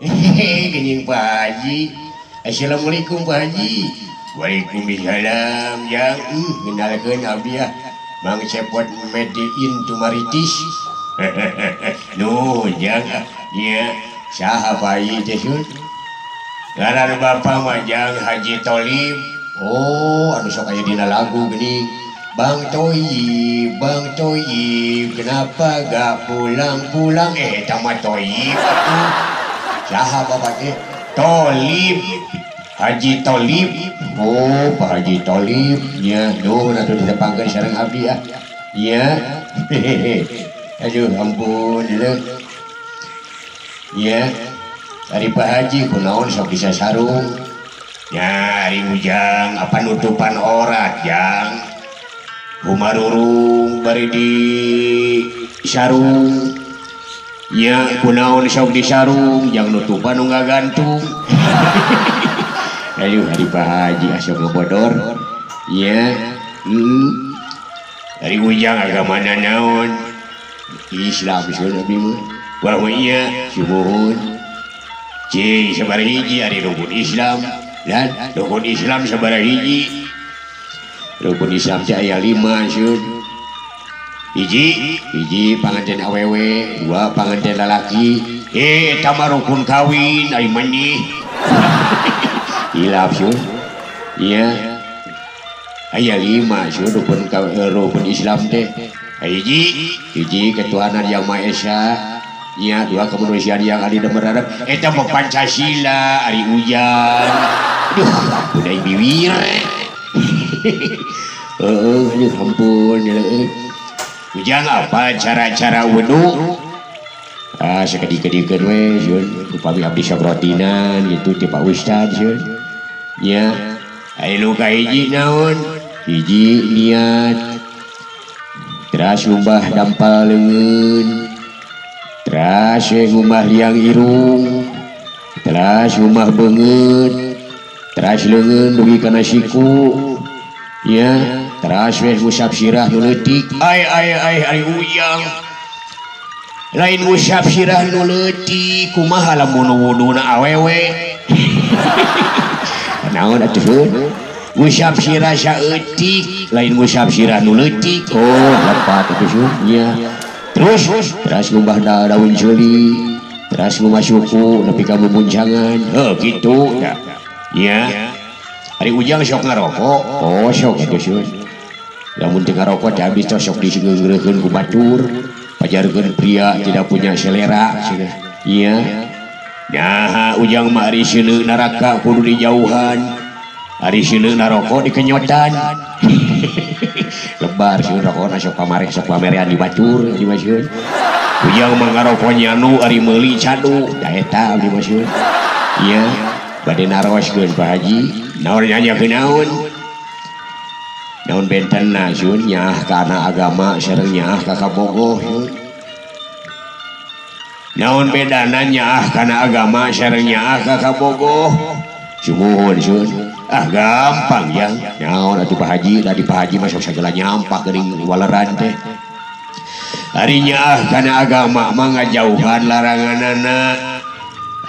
Kenyang Pak Haji. Assalamualaikum Pak Haji. Waalaikumsalam yang kenalkan abdi ya. Mang Cepot made in Tumaritis. No, jangan ya. Saha Pak Haji teh sun? Ngaran Bapak mah Jang Haji Tolib. Oh, anu sok aya dina lagu geuning. Bang Toyib, kenapa gak pulang-pulang? Tamat Toyib atuh. Saha bapak teh? Tolib. Haji Tolib. Oh, Pak Haji Tolib. Ya, nuhun atuh ditepangkeun sareng abdi ya. Ya. Aduh, ampun deuleu. Ya. Ari Pak Haji kunaon sok bisa sarung. Ya, ari ujang apa nutupan orat, Jang. Humarurung bari di sarung. Ya, kunaon sok di sarung, jang nutupan nu ngagantung. Aduh, ari Pak Haji asok ngebodor. Ya. Ari ujang agamana naon? Islam sun abi mah. Wah iya, syuhun. Cing sabaraha ari rukun Islam dan rukun Islam sabaraha hiji. Rukun Islam teh aya 5 sun. Hiji panganten awewe, 2 panganten lalaki. Eta mah rukun kawin ai maneh. Hilaf sun. Iya. Aya 5 sun rukun Islam teh. Hiji ketuhanan Yang Maha Esa. Ya, 2 kemanusiaan yang adil dan beradab. Eta mah Pancasila, ari ujang. Aduh, udah bibir. Aduh, ampun. Ujang apa cara-cara wudu? Sekedi-kedikeun we, Jun. Upami abdi sagrotinan gitu ti Pak Ustad, Jun. Ya, anu ka hiji naon? Hiji niat. Teras ngubah dampal leungeun. Teras ngumah liang irung, teras ngumah beungeut, teras leungeun dugi kana siku, ya, teras ngusap sirah nu leutik. Ai ujang. Lain ngusap sirah nu leutik, kumaha lamun wuduna awewe? Naon atuh? Ngusap sirah saeutik, lain ngusap sirah nu leutik. Oh, lepat atuh nya. Terus ngubah daun jeli, terus ngubah suku, nepi ka bubunjangan, gitu ya. Ari ujang sok ngarokok, oh sok atuh sun. Lamun teu ngarokok teh abdi sok disingeureun ku batur, pajarkeun pria tidak punya selera, iya. Nah, ujang mah ari seuneu neraka kudu dijauhan, ari seuneu narokok dikenyotan. Lebar sih rokok sok pamerean di batur di masjid. Ujang mangarokok nyanu ari meuli cadu da eta di masjid. Iya, bade naroskeun Pak Haji. Naon nyanyakeun naon? Naon bentenna sun nyaah kana agama sareng nyaah ka kabogoh. Naon bedana nyaah kana agama sareng nyaah ka kabogoh? Sumuhun sun. Gampang ya. Naon atuh Pak Haji, tadi Pak Haji masuk sagala nyampak geuning waleran teh. Ari nyaah kana agama mah ngajauhan laranganana.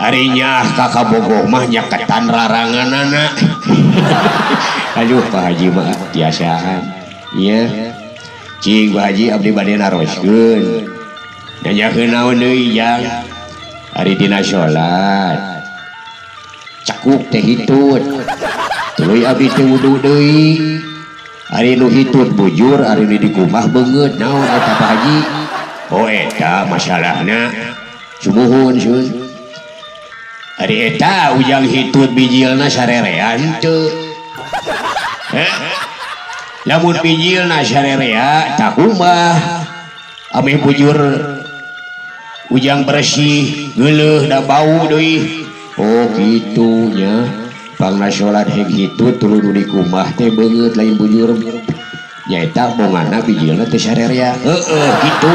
Ari nyaah ka kabogoh mah nyaketan laranganana. Aduh Pak Haji mah biasaan. Iya. Cing Pak Haji abdi bade naroskeun. Nanyakeun naon deui Jang? Ari dina salat. Cakuk teh hitut. Tuluy abdi teh wudu deui. Ari nu hitut bujur, ari nu dikumah beungeut. Naon eta Pak Haji? Oh eta masalahna. Sumuhun sun. Ari eta ujang hitut bijilna sarerean teu. Lamun bijilna sarerea tah kumah. Ameh bujur ujang bersih, geuleuh da bau deui. Oh gitu nya. Pangna salat heg hitut tuluy nu dikumah teh beungeut lain bujur. Nyaeta bonganna bijilna teh sarerea. Gitu.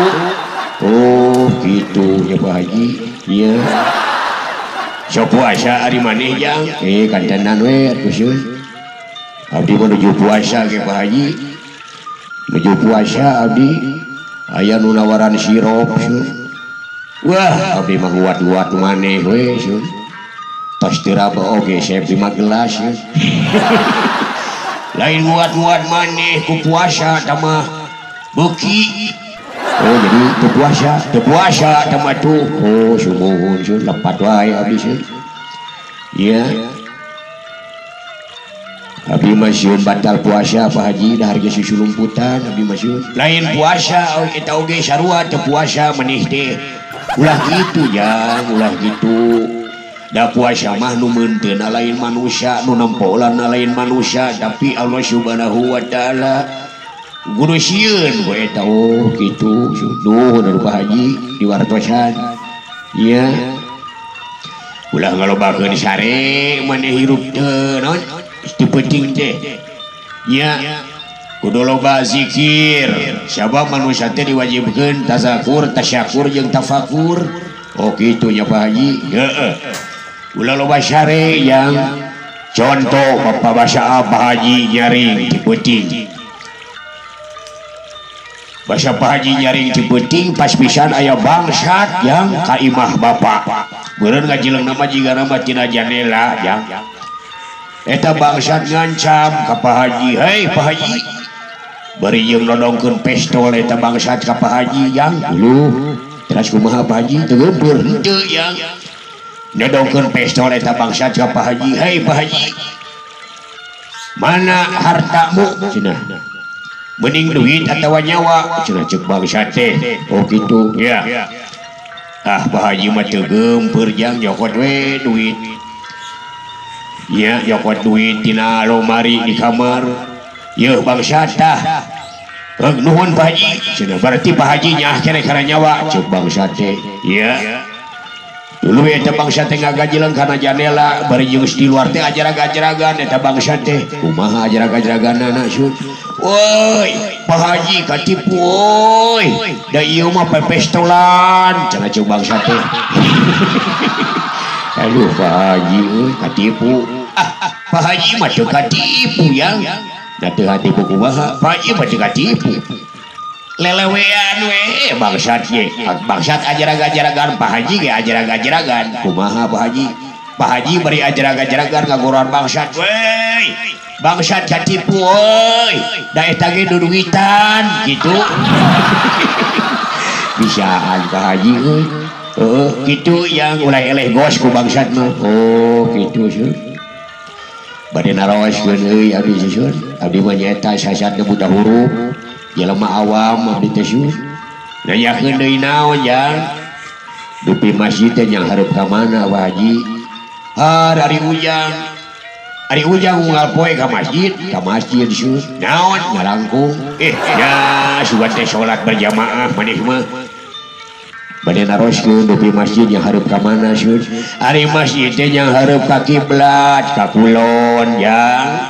Oh gitu nya Pak Haji. Iya. Sok puasa ari maneh Jang? Kantenan we atuh sun. Abdi menuju puasa ke Pak Haji. Menuju puasa abdi aya nu nawaran sirop sun. wah abdi mah nguat-nguat maneh we sun tos teu raba oge saya 5 gelas lain nguat-nguat maneh ku puasa tama beuki oh jadi teu puasa tama tuh oh sumuhun sun lepat wae abdi sun ya abdi masieun batal puasa Pak Haji dah harga susu lumputan abdi masieun lain puasa eta oge sarua teu puasa maneh teh ulah gitu ya ulah gitu da puasa mah nu meunteun lain manusia nu nampolan lain manusia tapi Allah Subhanahu wa taala guru sieun we eta oh kitu nuhun atuh Pak Haji diwartosan iya ulah ngalobakeun sare maneh hirup teu naon teu penting teh nya kudu loba zikir sabab manusia teh diwajibkeun tazakur tasyakur jeung tafakur oh kitu nya Pak Haji heeh ulah loba sare yang contoh Bapak bahasa Pak Haji nyaring di penting bahasa Pak Haji nyaring di penting pas pisan aya bangsat yang kaimah Bapak beureun ngajileung nama jiga nama tina janela yang eta bangsat ngancam ka Pak Haji hei Pak Haji bari jeung nodongkeun pistol eta bangsat ka Pak Haji yang lu terus kumaha Pak Haji teu geumpeur henteu yang nodongkeun pistol eta bangsat ka Pak Haji hei Pak Haji mana hartamu cenah mending duit atawa nyawa cenah ceuk bangsat teh oh kitu ya ah Pak Haji mah teu geumpeur jang nyokot we duit ya nyokot duit tina lomari di kamar yeuh bangsat tah nuhun Pak Haji cenah berarti Pak Haji nyah keneh kana nyawa ceuk bangsat teh ya dulu eta bangsat teh ngagajileung kana janela bari jeung di luar teh ajarag-ajaragan eta bangsat teh kumaha ajarag-ajaraganna sun woi Pak Haji katipu woi da ieu mah pepestolan cenah ceuk bangsat teh aduh Pak Haji euy katipu Pak Haji mah teu katipu yang da teu katipu kumaha Pak Haji mah teu katipu lelewean we bangsat ye bangsat ajarag-ajaragan Pak Haji ge ajarag-ajaragan kumaha Pak Haji Pak Haji bari ajarag-ajaragan ngagoran bangsat wey bangsat katipu woi da eta ge duduitan gitu bisaan Pak Haji euy gitu yang ulah eleh gos ku bangsat mah oh gitu sun bade narawaskeun euy abdi sun abdi mah nyaeta sasatna buta huruf jelema awam abdi teh sun nanyakeun deui naon jang dupi masjid teh yang hareup ka mana Pak Haji ari ujang unggal poe ka masjid sun naon ngalangkung ya sugan teh salat berjamaah maneh mah bade naroskeun dupi masjid yang hareup ka mana sun ari masjid teh yang hareup ka kiblat ka kulon jang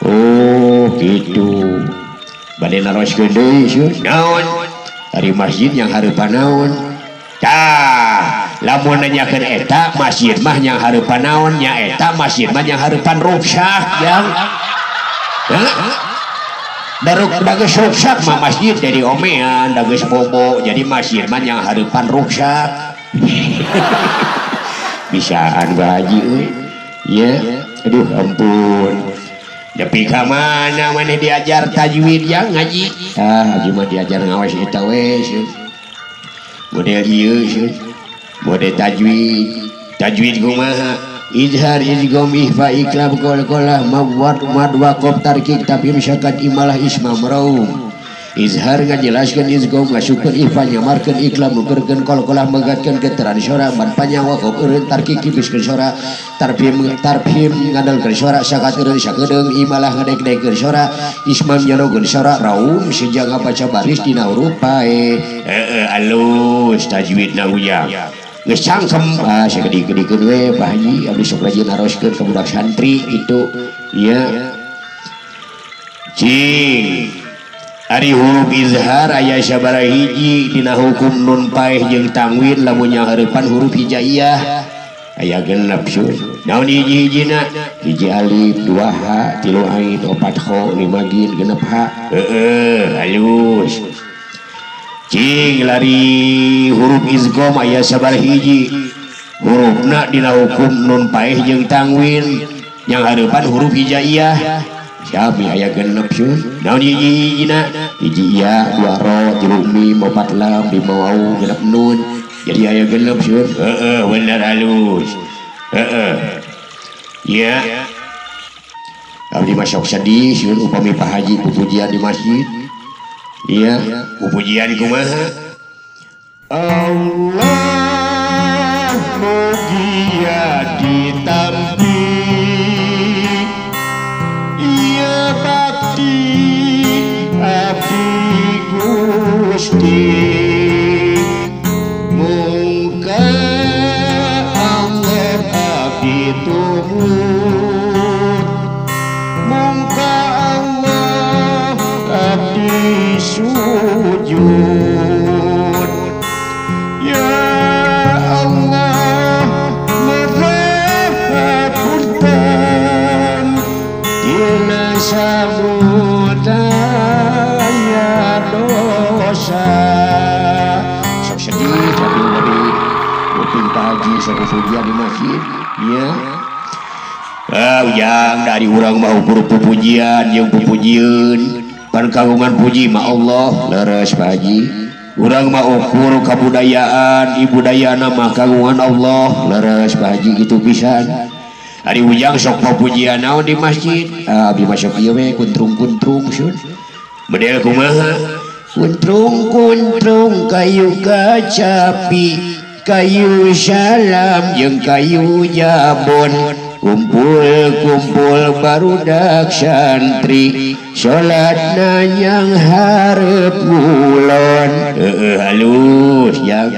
oh kitu bade naroskeun deui sun naon ari masjid yang hareupan naon tah lamun nanyakeun eta masjid mah yang hareupan naon nya eta masjid mah yang hareupan ruksyak yang dageus ruksak mah masjid jadi omean dageus bobo jadi masjid mah yang hareupan ruksak bisaan Pak Haji euy ya aduh ampun tapi ka mana maneh diajar tajwid yang ngaji Haji mah diajar ngawas eta we model ieu model tajwid kumaha izhar izgham ihfa iklab qalqalah mawad mad waqaf tarkik tabim syakat imalah isma maraum izhar ngajelaskeun izgham ngasupkeun ihfa nyamarkeun iklab nukeurkeun qalqalah megatkeun keteran syara ban panjang waqaf eureun tarkik tipiskeun syara tarfim ngandalkeun syara syakat eureun sakedeung imalah ngadeg-degkeun syara isma nyanogeun syara raum sejak ngabaca baris dina huruf pae alus tajwidna ujang geus cangkem sagedi-gedikeun we Pak Haji abdi sok rajin naroskeun ka budak santri itu iya cing ari huruf izhar aya sabaraha hiji dina hukum nun paeh jeung tanwin lamun nya hareupan huruf hijaiyah aya genep sun naon hiji-hijina hiji alif dua ha tilu ain opat kha lima gin genep ha halus cing lari huruf izqom aya sabar hiji hurufna dina hukum nun paeh jeung tanwin yang hareupan huruf hijaiyah sami aya genep sun naon hiji-hijina hiji iya dua ro tilu mim opat lam lima waw genep nun jadi aya genep sun bener halus ya abdi masuk sedih sun upami Pak Haji pupujian di masjid iya pupujian kumaha Allah mugia ditampi iya bakti abdi Gusti muka Allah abdi turut muka Allah abdi sujud ya Allah merah punten dina samudaya dosa sok sedih tapi dari uping pagi sok pujian di masjid ya yang dari urang mau ukur pujian yang pujian pan kagungan puji ma Allah leres Pak Haji urang mah ukur kabudayaan ibudayana mah kagungan Allah leres Pak Haji gitu pisan hari ujang sok pujian naon di masjid abdi masuk ieu we kuntrung-kuntrung sun model kumaha kuntrung-kuntrung kayu kacapi kayu salam jeung kayu jabon kumpul-kumpul barudak santri salat nanyang hareup ngulon halus ya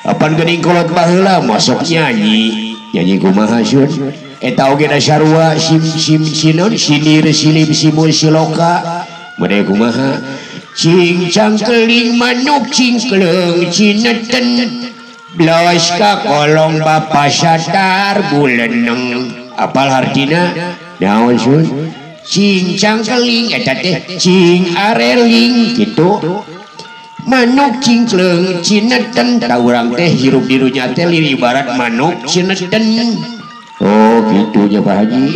apan geuning kolot baheula masuk nyanyi kumaha sun eta oge da sarua sim sinon sinir silip simul siloka made kumaha cincang keling manuk cingkleng cineten blos ka kolong bapa sadar buleneng apal artina naon sun cincang keling eta teh cing areling kitu manuk cingkleng cineten da urang teh hirup di dunya teh ibarat manuk cineten oh kitu nya Pak Haji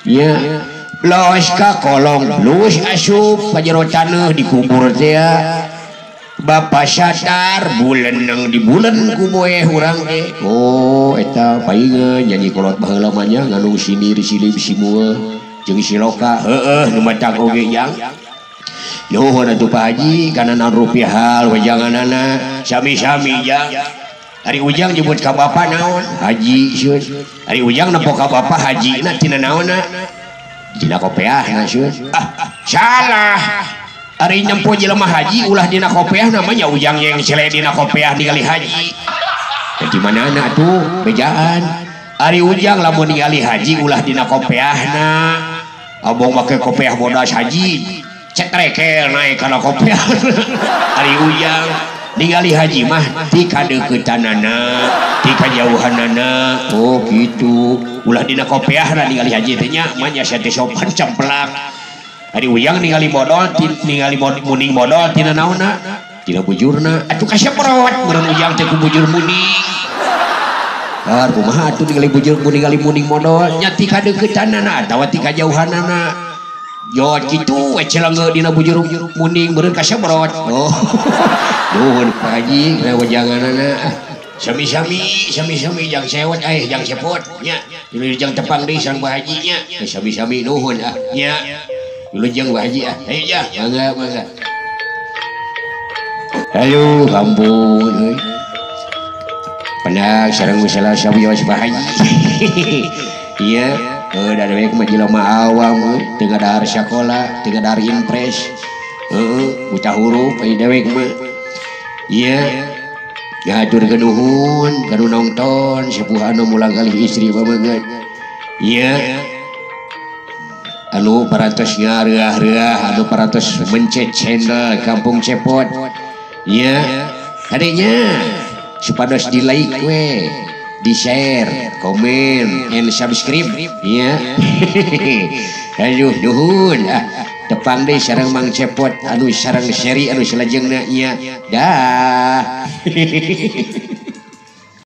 ya blos ka kolong blos asup ka jero taneuh dikubur teh Bapak sadar buleneng di bulan ku boeh urang teh oh eta paingeun nyanyi kolot baheula mah nya nganu sinir silip simul jeung siloka nu matak oge yang nuhun atuh Pak Haji kana naon rupiah hal wajanganana sami-sami jang ari ujang nyebut ka bapa naon Haji sun ari ujang nepok ka bapa hajina tina naonna tina kopeahna sun salah ari nyempo jelema haji ulah dina kopeah namanya ujang yang sele dina kopeah ningali haji jadi mana anak tuh bejaan ari ujang lamun ningali haji ulah dina kopeahna abong make kopeah bodas haji cetrekel naik kana kopeah ari ujang ningali haji mah ti kadeuketanana ti kajauhanana oh gitu ulah dina kopeahna ningali haji teh nya mah nya teh sopan cemplang ari ujang ningali modal ningali muning modal tina naonna tina bujurna atuh kasaperawat meureun ujang teh ku bujur muning kumaha atuh ningali bujur ningali muning modal nya ti kadeuketanana atawa ti kajauhanana yo kitu we celengeu dina bujur muning meureun kasaperawat oh nuhun Pak Haji rewajanganana sami-sami jang sewet jang sepot nya jang tepang deui sang Pak Haji nya sami-sami nuhun nya dulu jang Pak Haji ayo ya mangga halo ampun euy pendak sareng salah sabios Pak Haji iya dari we mah jelema awam teu ngadahar sakola teu ngadahar impres buta huruf ai dewek mah iya ngatur nuhun kanu nongton sepuh anu mulang kali istri babanget iya anu paratosnya reah-reah anu paratos mencet channel kampung cepot iya adanya supados di like we di share komen and subscribe iya aduh nuhun tepang deh sareng Mang Cepot anu sareng Seri anu selajengna nya dah